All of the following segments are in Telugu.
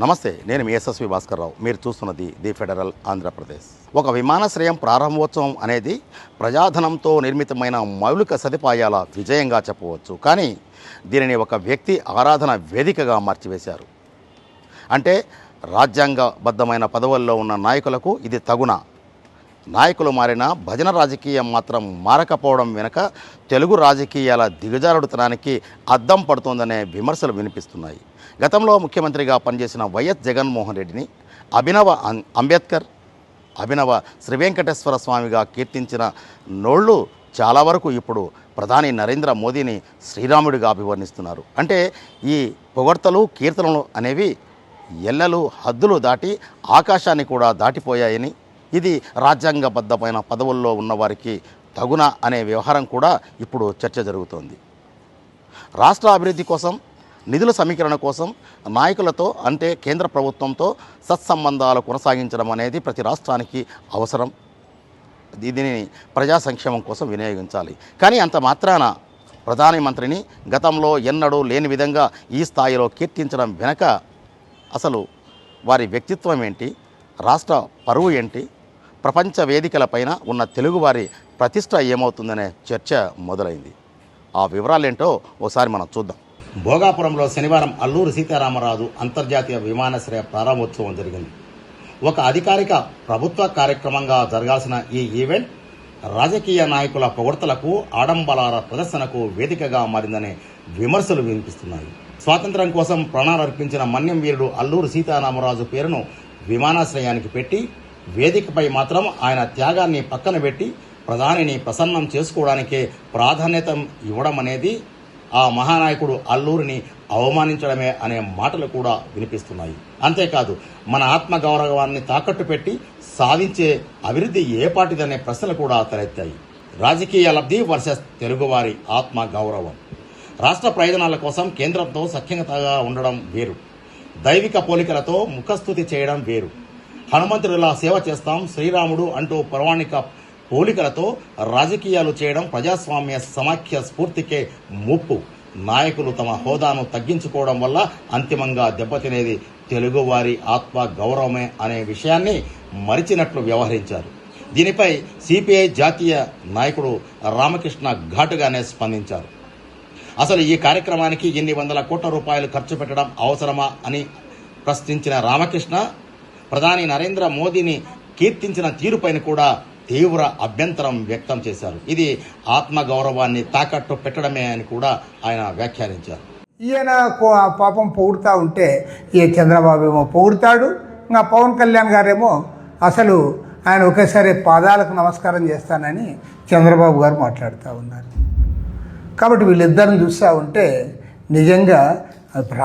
నమస్తే, నేను మీ ఎస్ఎస్వి భాస్కర్రావు. మీరు చూస్తున్నది ది ఫెడరల్ ఆంధ్రప్రదేశ్. ఒక విమానాశ్రయం ప్రారంభోత్సవం అనేది ప్రజాధనంతో నిర్మితమైన మౌలిక సదుపాయాల విజయంగా చెప్పవచ్చు. కానీ దీనిని ఒక వ్యక్తి ఆరాధన వేదికగా మార్చివేశారు. అంటే రాజ్యాంగబద్ధమైన పదవుల్లో ఉన్న నాయకులకు ఇది తగునా? నాయకులు మారిన భజన రాజకీయం మాత్రం మారకపోవడం వెనుక తెలుగు రాజకీయాల దిగజారుడుతనానికి అద్దం పడుతోందనే విమర్శలు వినిపిస్తున్నాయి. గతంలో ముఖ్యమంత్రిగా పనిచేసిన వైఎస్ జగన్మోహన్ రెడ్డిని అభినవ అంబేద్కర్, అభినవ శ్రీ వెంకటేశ్వర స్వామిగా కీర్తించిన నోళ్ళు చాలా వరకు ఇప్పుడు ప్రధాని నరేంద్ర మోదీని శ్రీరాముడిగా అభివర్ణిస్తున్నారు. అంటే ఈ పొగడ్తలు, కీర్తనలు అనేవి ఎల్లలు హద్దులు దాటి ఆకాశాన్ని కూడా దాటిపోయాయని, ఇది రాజ్యాంగబద్ధమైన పదవుల్లో ఉన్నవారికి తగునా అనే వ్యవహారం కూడా ఇప్పుడు చర్చ జరుగుతోంది. రాష్ట్ర అభివృద్ధి కోసం, నిధుల సమీకరణ కోసం నాయకులతో అంటే కేంద్ర ప్రభుత్వంతో సత్సంబంధాలు కొనసాగించడం అనేది ప్రతి రాష్ట్రానికి అవసరం. దీనిని ప్రజా సంక్షేమం కోసం వినియోగించాలి. కానీ అంత మాత్రాన ప్రధానమంత్రిని గతంలో ఎన్నడూ లేని విధంగా ఈ స్థాయిలో కీర్తించడం వెనక అసలు వారి వ్యక్తిత్వం ఏంటి, రాష్ట్ర పరువు ఏంటి, ప్రపంచ వేదికలపైన ఉన్న తెలుగువారి ప్రతిష్ట ఏమవుతుందనే చర్చ మొదలైంది. ఆ వివరాలేంటో ఓసారి మనం చూద్దాం. భోగాపురంలో శనివారం అల్లూరి సీతారామరాజు అంతర్జాతీయ విమానాశ్రయ ప్రారంభోత్సవం జరిగింది. ఒక అధికారిక ప్రభుత్వ కార్యక్రమంగా జరగాల్సిన ఈ ఈవెంట్ రాజకీయ నాయకుల పొగడ్తలకు, ఆడంబరాల ప్రదర్శనకు వేదికగా మారిందనే విమర్శలు వినిపిస్తున్నాయి. స్వాతంత్ర్యం కోసం ప్రాణాలర్పించిన మన్యం వీరుడు అల్లూరి సీతారామరాజు పేరును విమానాశ్రయానికి పెట్టి, వేదికపై మాత్రం ఆయన త్యాగాన్ని పక్కన పెట్టి ప్రధానిని ప్రసన్నం చేసుకోవడానికే ప్రాధాన్యత ఇవ్వడం అనేది ఆ మహానాయకుడు అల్లూరిని అవమానించడమే అనే మాటలు కూడా వినిపిస్తున్నాయి. అంతేకాదు, మన ఆత్మగౌరవాన్ని తాకట్టు పెట్టి సాధించే అభివృద్ధి ఏ పాటిదనే ప్రశ్నలు కూడా తలెత్తాయి. రాజకీయ లబ్ధి వర్సెస్ తెలుగువారి ఆత్మగౌరవం. రాష్ట్ర ప్రయోజనాల కోసం కేంద్రంతో సఖ్యతగా ఉండడం వేరు, దైవిక పోలికలతో ముఖస్థుతి చేయడం వేరు. హనుమంతుడిలా సేవ చేస్తాం, శ్రీరాముడు అంటూ పౌరాణిక పోలికలతో రాజకీయాలు చేయడం ప్రజాస్వామ్య సమాఖ్య స్ఫూర్తికే ముప్పు. నాయకులు తమ హోదాను తగ్గించుకోవడం వల్ల అంతిమంగా దెబ్బతినేది తెలుగువారి ఆత్మ గౌరవమే అనే విషయాన్ని మరిచినట్లు వ్యవహరించారు. దీనిపై సిపిఐ జాతీయ నాయకుడు రామకృష్ణ ఘాటుగానే స్పందించారు. అసలు ఈ కార్యక్రమానికి ఎన్ని వందల కోట్ల రూపాయలు ఖర్చు పెట్టడం అవసరమా అని ప్రశ్నించిన రామకృష్ణ, ప్రధాని నరేంద్ర మోదీని కీర్తించిన తీరుపైన కూడా తీవ్ర అభ్యంతరం వ్యక్తం చేశారు. ఇది ఆత్మగౌరవాన్ని తాకట్టు పెట్టడమే అని కూడా ఆయన వ్యాఖ్యానించారు. ఈయన పాపం పొగుడుతూ ఉంటే ఈ చంద్రబాబు ఏమో పొగుడుతాడు, ఇంకా పవన్ కళ్యాణ్ గారేమో అసలు ఆయన ఒకేసారి పాదాలకు నమస్కారం చేస్తానని చంద్రబాబు గారు మాట్లాడుతూ ఉన్నారు. కాబట్టి వీళ్ళిద్దరిని చూస్తూ ఉంటే నిజంగా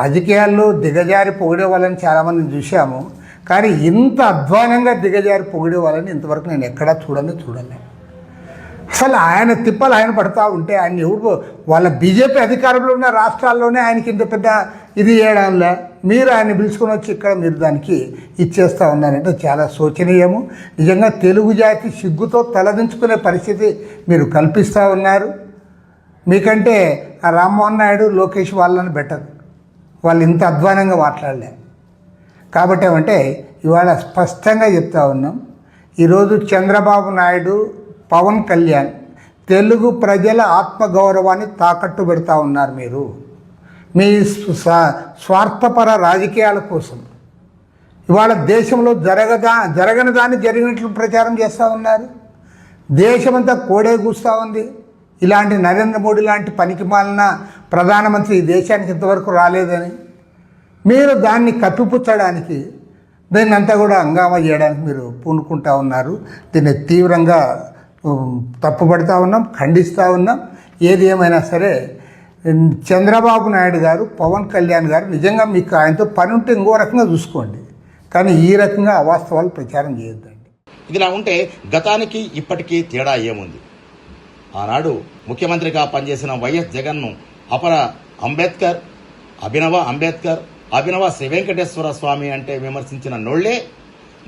రాజకీయాల్లో దిగజారి పొగిడే వాళ్ళని చాలామందిని చూశాము. కానీ ఇంత అధ్వానంగా దిగజారి పొగిడే వాళ్ళని ఇంతవరకు నేను ఎక్కడా చూడలే. అసలు ఆయన తిప్పలు ఆయన పడతా ఉంటే ఆయన ఎవరు, వాళ్ళ బీజేపీ అధికారంలో ఉన్న రాష్ట్రాల్లోనే ఆయనకి ఇంత పెద్ద ఇది చేయడంలే, మీరు ఆయన పిలుచుకొని వచ్చి ఇక్కడ మీరు దానికి ఇచ్చేస్తూ ఉన్నారంటే చాలా శోచనీయము. నిజంగా తెలుగు జాతి సిగ్గుతో తలదించుకునే పరిస్థితి మీరు కల్పిస్తూ ఉన్నారు. మీకంటే ఆ రామ్మోహన్ నాయుడు, లోకేష్ వాళ్ళని బెటర్, వాళ్ళు ఇంత అధ్వానంగా మాట్లాడలే. కాబట్టి ఏమంటే ఇవాళ స్పష్టంగా చెప్తా ఉన్నాం, ఈరోజు చంద్రబాబు నాయుడు, పవన్ కళ్యాణ్ తెలుగు ప్రజల ఆత్మగౌరవాన్ని తాకట్టు పెడతా ఉన్నారు. మీరు మీ స్వార్థపర రాజకీయాల కోసం ఇవాళ దేశంలో జరగని దాన్ని జరిగినట్లు ప్రచారం చేస్తూ ఉన్నారు. దేశమంతా కోడే కూస్తూ ఉంది. ఇలాంటి నరేంద్ర మోడీ లాంటి పనికిమాలిన ప్రధానమంత్రి ఈ దేశానికి ఇంతవరకు రాలేదని మీరు దాన్ని కప్పిపుచ్చడానికి, దీన్ని అంతా కూడా హంగామా చేయడానికి మీరు పూనుకుంటా ఉన్నారు. దీన్ని తీవ్రంగా తప్పుపడతా ఉన్నాం, ఖండిస్తూ ఉన్నాం. ఏది ఏమైనా సరే చంద్రబాబు నాయుడు గారు, పవన్ కళ్యాణ్ గారు నిజంగా మీకు ఆయనతో పని ఉంటే ఇంకో రకంగా చూసుకోండి, కానీ ఈ రకంగా అవాస్తవాలు ప్రచారం చేయొద్దండి. ఇదిలా ఉంటే గతానికి ఇప్పటికీ తేడా ఏముంది? ఆనాడు ముఖ్యమంత్రిగా పనిచేసిన వైఎస్ జగన్ను అపర అంబేద్కర్, అభినవ అంబేద్కర్, అభినవ శ్రీ వెంకటేశ్వర స్వామి అంటే విమర్శించిన నోళ్లే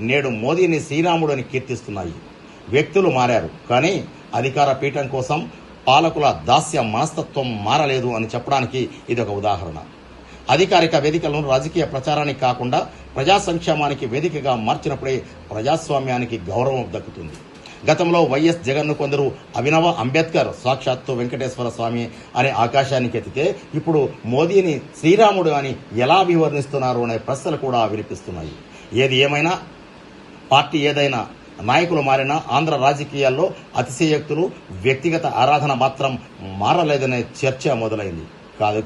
నేడు మోదీని శ్రీరాముడు అని కీర్తిస్తున్నాయి. వ్యక్తులు మారారు, కానీ అధికార పీఠం కోసం పాలకుల దాస్య మనస్తత్వం మారలేదు అని చెప్పడానికి ఇది ఒక ఉదాహరణ. అధికారిక వేదికలను రాజకీయ ప్రచారానికి కాకుండా ప్రజా సంక్షేమానికి వేదికగా మార్చినప్పుడే ప్రజాస్వామ్యానికి గౌరవం దక్కుతుంది. గతంలో వైఎస్ జగన్ను కొందరు అభినవ అంబేద్కర్ సాక్షాత్తు వెంకటేశ్వర స్వామి అనే ఆకాశానికి ఎత్తితే ఇప్పుడు మోదీని శ్రీరాముడు అని ఎలా వివరణిస్తున్నారు అనే ప్రశ్నలు కూడా వినిపిస్తున్నాయి. ఏది ఏమైనా పార్టీ ఏదైనా నాయకులు మారినా ఆంధ్ర రాజకీయాల్లో అతిశయోక్తులు వ్యక్తిగత ఆరాధన మాత్రం మారలేదనే చర్చ మొదలైంది.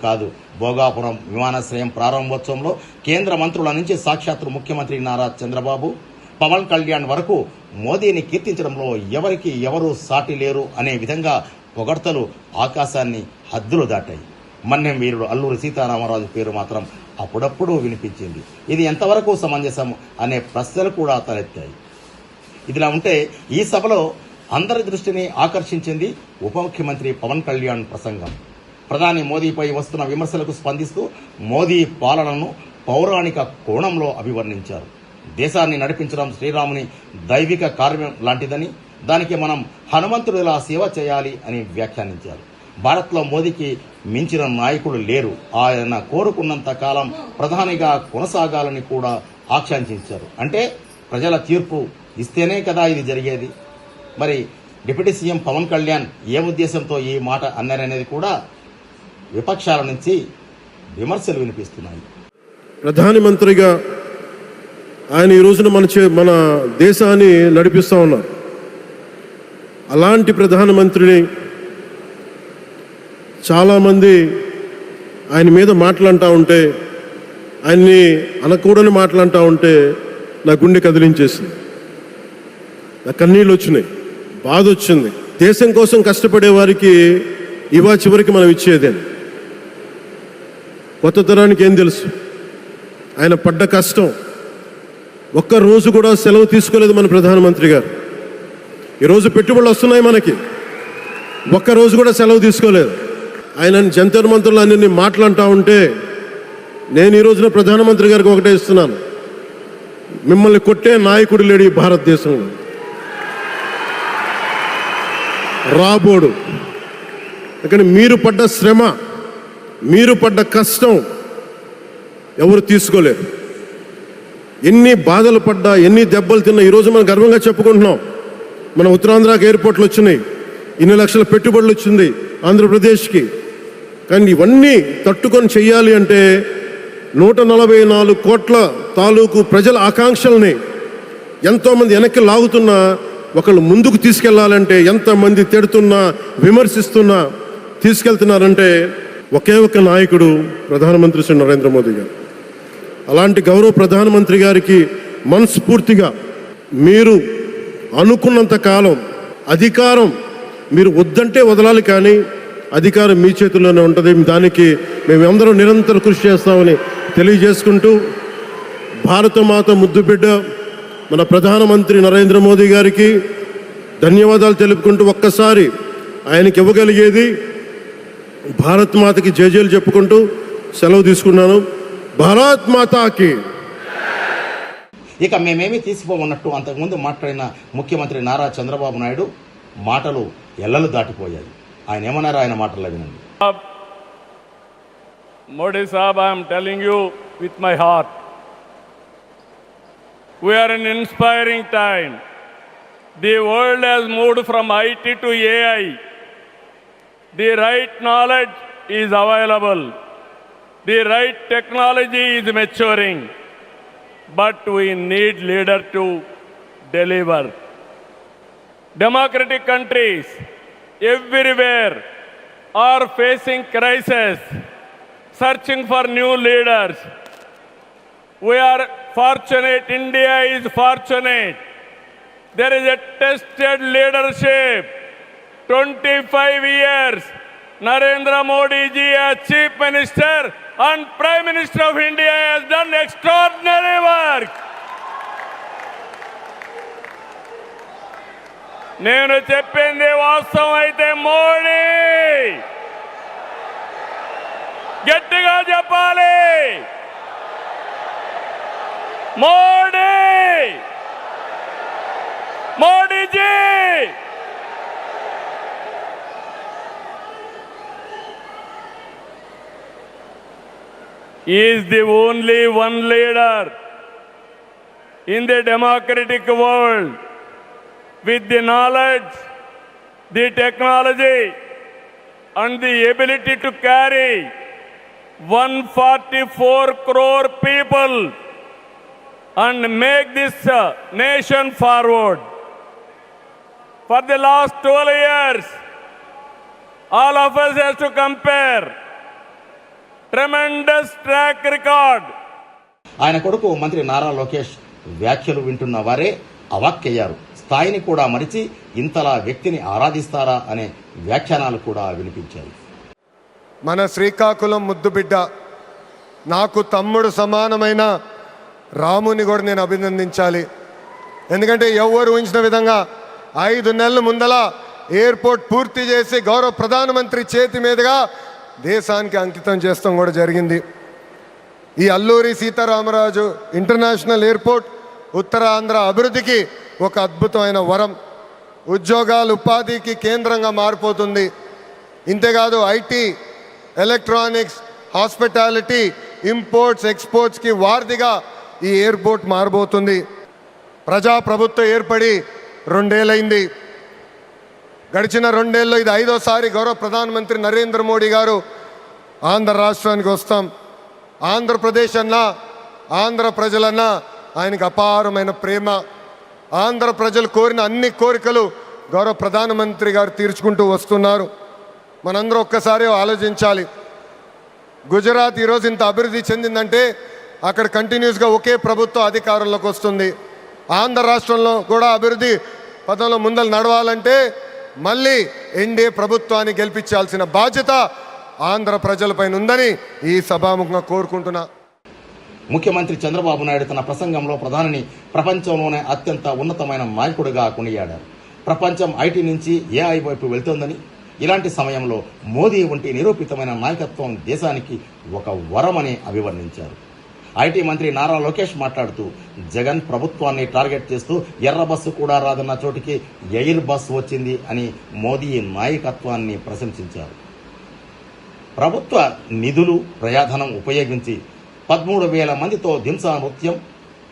కాదు భోగాపురం విమానాశ్రయం ప్రారంభోత్సవంలో కేంద్ర మంత్రుల నుంచి సాక్షాత్తు ముఖ్యమంత్రి నారా చంద్రబాబు, పవన్ కళ్యాణ్ వరకు మోదీని కీర్తించడంలో ఎవరికి ఎవరు సాటి లేరు అనే విధంగా పొగడ్తలు ఆకాశాన్ని హద్దులు దాటాయి. మన్యం వీరుడు అల్లూరి సీతారామరాజు పేరు మాత్రం అప్పుడప్పుడు వినిపించింది. ఇది ఎంతవరకు సమంజసం అనే ప్రశ్నలు కూడా తలెత్తాయి. ఇదిలా ఉంటే ఈ సభలో అందరి దృష్టిని ఆకర్షించింది ఉప ముఖ్యమంత్రి పవన్ కళ్యాణ్ ప్రసంగం. ప్రధాని మోదీపై వస్తున్న విమర్శలకు స్పందిస్తూ మోదీ పాలనను పౌరాణిక కోణంలో అభివర్ణించారు. దేశాన్ని నడిపించడం శ్రీరాముని దైవిక కార్యం లాంటిదని, దానికి మనం హనుమంతుడిలా సేవ చేయాలి అని వ్యాఖ్యానించారు. భారత్లో మోదీకి మించిన నాయకుడు లేరు, ఆయన కోరుకున్నంత కాలం ప్రధానిగా కొనసాగాలని కూడా ఆకాంక్షించారు. అంటే ప్రజల తీర్పు ఇస్తేనే కదా ఇది జరిగేది. మరి డిప్యూటీ సీఎం పవన్ కళ్యాణ్ ఏ ఉద్దేశంతో ఈ మాట అన్నారనేది కూడా విపక్షాల నుంచి విమర్శలు వినిపిస్తున్నాయి. ప్రధానమంత్రిగా ఆయన ఈ రోజున మన దేశాన్ని నడిపిస్తూ ఉన్నారు. అలాంటి ప్రధానమంత్రిని చాలామంది ఆయన మీద మాట్లాడుతూ ఉంటే, ఆయన్ని అనకూడని మాట్లాడుతూ ఉంటే నా గుండె కదిలించేసింది, నా కన్నీళ్ళు వచ్చినాయి, బాధ వచ్చింది. దేశం కోసం కష్టపడే వారికి ఇవా చివరికి మనం ఇచ్చేదే. కొత్త తరానికి ఏం తెలుసు ఆయన పడ్డ కష్టం. ఒక్క రోజు కూడా సెలవు తీసుకోలేదు మన ప్రధానమంత్రి గారు. ఈరోజు పెట్టుబడులు వస్తున్నాయి మనకి, ఒక్కరోజు కూడా సెలవు తీసుకోలేదు. ఆయన జంతర్ మంత్రులు అన్ని మాట్లాడుతూ ఉంటే నేను ఈ రోజున ప్రధానమంత్రి గారికి ఒకటే ఇస్తున్నాను, మిమ్మల్ని కొట్టే నాయకుడు లేడు ఈ భారతదేశంలో, రాబోడు. కానీ మీరు పడ్డ శ్రమ, మీరు పడ్డ కష్టం ఎవరు తీసుకోలేరు. ఎన్ని బాధలు పడ్డా, ఎన్ని దెబ్బలు తిన్నా ఈరోజు మనం గర్వంగా చెప్పుకుంటున్నాం. మన ఉత్తరాంధ్రకి ఎయిర్పోర్ట్లు వచ్చినాయి, ఇన్ని లక్షల పెట్టుబడులు వచ్చింది ఆంధ్రప్రదేశ్కి. కానీ ఇవన్నీ తట్టుకొని చెయ్యాలి అంటే 144 కోట్ల తాలూకు ప్రజల ఆకాంక్షల్ని ఎంతోమంది వెనక్కి లాగుతున్నా, ఒకళ్ళు ముందుకు తీసుకెళ్లాలంటే ఎంతమంది తిడుతున్నా విమర్శిస్తున్నా తీసుకెళ్తున్నారంటే ఒకే ఒక నాయకుడు ప్రధానమంత్రి శ్రీ నరేంద్ర మోదీ గారు. అలాంటి గౌరవ ప్రధానమంత్రి గారికి మనస్ఫూర్తిగా మీరు అనుకున్నంత కాలం అధికారం మీరు వద్దంటే వదలాలి, కానీ అధికారం మీ చేతుల్లోనే ఉంటుంది. దానికి మేమందరం నిరంతరం కృషి చేస్తామని తెలియజేసుకుంటూ, భారతమాత ముద్దుబిడ్డ మన ప్రధానమంత్రి నరేంద్ర మోదీ గారికి ధన్యవాదాలు తెలుపుకుంటూ, ఒక్కసారి ఆయనకి ఇవ్వగలిగేది భారత్ మాతకి జేజేలు చెప్పుకుంటూ సెలవు తీసుకున్నాను. భారత్ మాతాకి. ఇక మేమేమీ తీసిపోమన్నట్టు అంతకుముందు మాట్లాడిన ముఖ్యమంత్రి నారా చంద్రబాబు నాయుడు మాటలు ఎల్లలు దాటిపోయాయి. ఆయన ఏమన్నారో ఆయన మాటల్లో వినండి. Modi Sahab, I am telling you with my heart, we are in inspiring time. The world has moved from IT to AI. The right knowledge is available. The right technology is maturing. But we need leader to deliver. Democratic countries everywhere are facing crisis, searching for new leaders. We are fortunate, India is fortunate. There is a tested leadership. 25 years, Narendra Modi ji as Chief Minister and Prime Minister of India has done extraordinary work. నేను చెప్పింది వాస్తవం అయితే మోడీ గట్టిగా చెప్పాలి. Modi, Modiji. He is the only one leader in the democratic world with the knowledge, the technology, and the ability to carry 144 crore people and make this nation forward. For the last 12 years, all of us have to compare tremendous track record. ఆయన కొడుకు మంత్రి నారా లోకేష్ వ్యాఖ్యలు వింటున్న వారే అవాక్కయ్యారు. స్థాయిని కూడా మరిచి ఇంతలా వ్యక్తిని ఆరాధిస్తారా అనే వ్యాఖ్యానాలు కూడా వినిపించాయి. మన శ్రీకాకుళం ముద్దుబిడ్డ, నాకు తమ్ముడు సమానమైన రాముని కూడా నేను అభినందించాలి. ఎందుకంటే ఎవరు ఊహించిన విధంగా 5 నెలల ముందల ఎయిర్పోర్ట్ పూర్తి చేసి గౌరవ ప్రధానమంత్రి చేతి మీదుగా దేశానికి అంకితం చేస్తాం కూడా జరిగింది. ఈ అల్లూరి సీతారామరాజు ఇంటర్నేషనల్ ఎయిర్పోర్ట్ ఉత్తరాంధ్ర అభివృద్ధికి ఒక అద్భుతమైన వరం. ఉద్యోగాలు, ఉపాధికి కేంద్రంగా మారిపోతుంది. ఇంతేకాదు ఐటీ, ఎలక్ట్రానిక్స్, హాస్పిటాలిటీ, ఇంపోర్ట్స్, ఎక్స్పోర్ట్స్కి వారధిగా ఈ ఎయిర్పోర్ట్ మారబోతుంది. ప్రజాప్రభుత్వం ఏర్పడి 2 ఏళ్ళైంది. గడిచిన 2 ఏళ్ళలో ఇది 5వ గౌరవ ప్రధానమంత్రి నరేంద్ర మోడీ గారు ఆంధ్ర రాష్ట్రానికి వస్తాం. ఆంధ్రప్రదేశ్ అన్నా, ఆంధ్ర ప్రజలన్నా ఆయనకు అపారమైన ప్రేమ. ఆంధ్ర ప్రజలు కోరిన అన్ని కోరికలు గౌరవ ప్రధానమంత్రి గారు తీర్చుకుంటూ వస్తున్నారు. మనందరూ ఒక్కసారి ఆలోచించాలి. గుజరాత్ ఈరోజు ఇంత అభివృద్ధి చెందిందంటే అక్కడ కంటిన్యూస్గా ఒకే ప్రభుత్వం అధికారంలోకి వస్తుంది. ఆంధ్ర రాష్ట్రంలో కూడా అభివృద్ధి పథంలో ముందలు నడవాలంటే మళ్ళీ ఎన్డీఏ ప్రభుత్వాన్ని గెలిపించాల్సిన బాధ్యత ఆంధ్ర ప్రజలపైన ఉందని ఈ సభాముఖంగా కోరుకుంటున్నా. ముఖ్యమంత్రి చంద్రబాబు నాయుడు తన ప్రసంగంలో ప్రధానిని ప్రపంచంలోనే అత్యంత ఉన్నతమైన నాయకుడిగా కొనియాడారు. ప్రపంచం ఐటీ నుంచి ఏఐ వైపు వెళ్తోందని, ఇలాంటి సమయంలో మోదీ వంటి నిరూపితమైన నాయకత్వం దేశానికి ఒక వరమని అభివర్ణించారు. ఐటీ మంత్రి నారా లోకేష్ మాట్లాడుతూ జగన్ ప్రభుత్వాన్ని టార్గెట్ చేస్తూ ఎర్ర బస్సు కూడా రాదన్న చోటికి ఎయిర్ బస్ వచ్చింది అని మోదీ నాయకత్వాన్ని ప్రశంసించారు. ప్రభుత్వ నిధులు, ప్రయాధనం ఉపయోగించి 13,000 మందితో దింసా నృత్యం,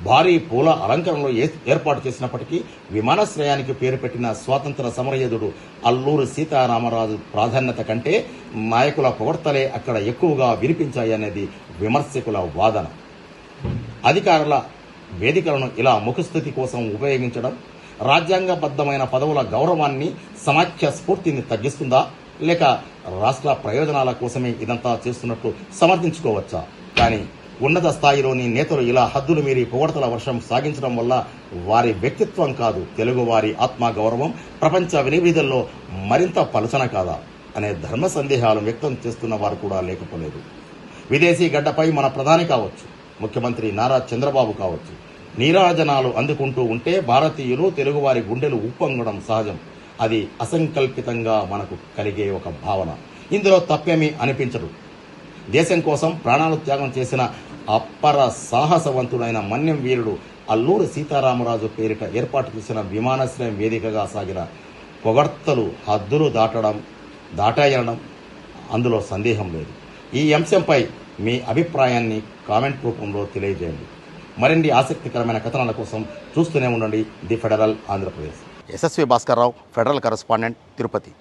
భారీ పూల అలంకరణలో ఏర్పాటు చేసినప్పటికీ విమానాశ్రయానికి పేరు పెట్టిన స్వాతంత్ర సమరయోధుడు అల్లూరి సీతారామరాజు ప్రాధాన్యత కంటే నాయకుల పొగడ్తలే అక్కడ ఎక్కువగా వినిపించాయనేది విమర్శకుల వాదన. అధికారుల వేదికలను ఇలా ముఖస్థుతి కోసం ఉపయోగించడం రాజ్యాంగబద్ధమైన పదవుల గౌరవాన్ని, సమాఖ్య స్ఫూర్తిని తగ్గిస్తుందా, లేక రాష్ట్ర ప్రయోజనాల కోసమే ఇదంతా చేస్తున్నట్లు సమర్థించుకోవచ్చా? కానీ ఉన్నత స్థాయిలోని నేతలు ఇలా హద్దులు మీరి పొగడతల వర్షం సాగించడం వల్ల వారి వ్యక్తిత్వం కాదు, తెలుగువారి ఆత్మగౌరవం ప్రపంచ వినివిధుల్లో మరింత పలచన కాదా అనే ధర్మ సందేహాలు వ్యక్తం చేస్తున్న వారు కూడా లేకపోలేదు. విదేశీ గడ్డపై మన ప్రధాని కావచ్చు, ముఖ్యమంత్రి నారా చంద్రబాబు కావచ్చు, నీరాజనాలు అందుకుంటూ ఉంటే భారతీయులు, తెలుగువారి గుండెలు ఉప్పొంగడం సహజం. అది అసంకల్పితంగా మనకు కలిగే ఒక భావన. ఇందులో తప్పేమీ అనిపించదు. దేశం కోసం ప్రాణాలు త్యాగం చేసిన అప్పర సాహసవంతుడైన మన్యం వీరుడు అల్లూరి సీతారామరాజు పేరిట ఏర్పాటు చేసిన విమానాశ్రయం వేదికగా సాగిన పొగడ్తలు హద్దులు దాటాయనడం అందులో సందేహం లేదు. ఈ అంశంపై మీ అభిప్రాయాన్ని కామెంట్ రూపంలో తెలియజేయండి. మరిన్ని ఆసక్తికరమైన కథనాల కోసం చూస్తూనే ఉండండి the federal Andhra Pradesh. SSV Bhaskar Rao, federal correspondent, Tirupati.